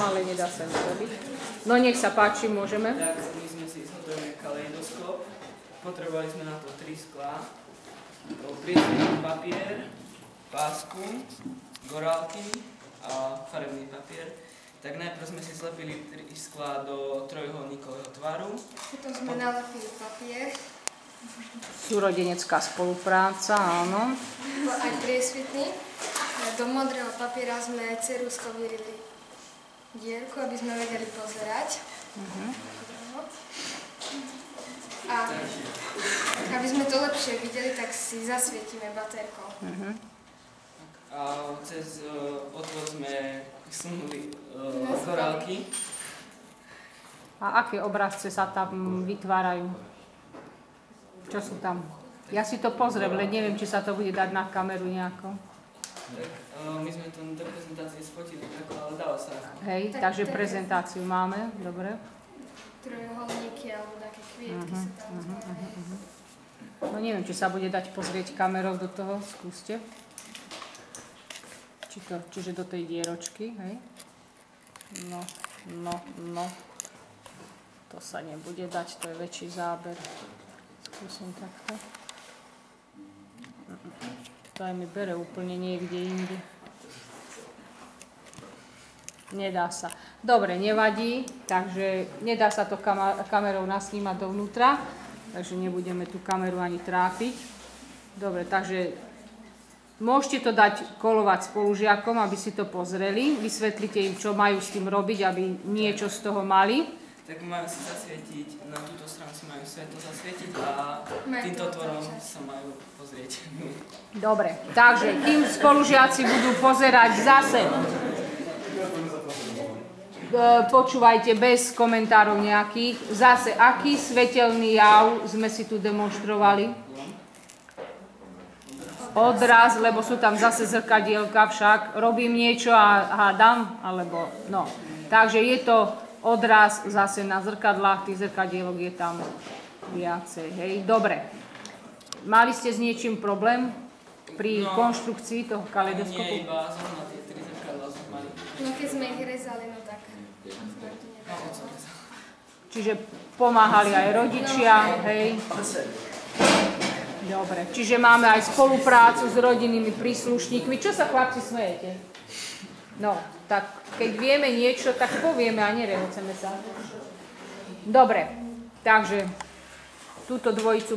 ale nedá sa nič robiť. No nech sa páči, môžeme. Tak, my sme si zhotovili kaleidoskop. Potrebovali sme na to 3 sklá, priesvitný papier, pásku, gorálky a farebný papier. Tak najprv sme si zlepili 3 sklá do trojuholníkového tvaru. Potom sme nalepili papier. Súrodenecká spolupráca, áno. Aj priesvitný. Do modrého papiera sme ceruzkou vyrili dierku, aby sme vedeli pozerať. A aby sme to lepšie videli, tak si zasvietime batérkou. A cez otvor sme sunuli gorálky. A aké obrazce sa tam vytvárajú? Čo sú tam? Ja si to pozriem, len neviem, či sa to bude dať na kameru nejako. Tak my sme to do prezentácie sfotili, ale dalo sa. Hej, takže prezentáciu máme, dobre. Trojuholníky alebo také kvietky sa tam vytvárajú. No neviem, či sa bude dať pozrieť kamerou do toho, skúste. Čiže do tej dieročky, hej. No. To sa nebude dať, to je väčší záber. Skúsim takto. To aj mi bere úplne niekde inde. Nedá sa. Dobre, nevadí, takže nedá sa to kamerou nasnímať dovnútra, takže nebudeme tú kameru ani trápiť. Dobre, takže môžete to dať kolovať spolužiakom, aby si to pozreli. Vysvetlite im, čo majú s tým robiť, aby niečo z toho mali. Tak majú si zasvietiť, na túto stranu si majú svetlo zasvietiť a týmto otvorom sa majú pozrieť. Dobre, takže kým spolužiaci budú pozerať zase, počúvajte bez komentárov nejakých, zase aký svetelný jav sme si tu demonštrovali? Odraz, lebo sú tam zase zrkadielka však. Robím niečo a hádam, alebo no. Takže je to odraz zase na zrkadlách, tých zrkadielok je tam viacej, hej. Dobre. Mali ste s niečím problém pri konštrukcii toho kaleidoskopu? Nie, iba zrovna tie 3 zrkadlá sme mali. No keď sme ich rezali, no tak sme to nedali. Čiže pomáhali aj rodičia, hej. Dobre, čiže máme aj spoluprácu s rodinnými príslušníkmi. Čo sa chlapci smejete? No, tak keď vieme niečo, tak povieme a nerehoceme sa. Dobre, takže túto dvojicu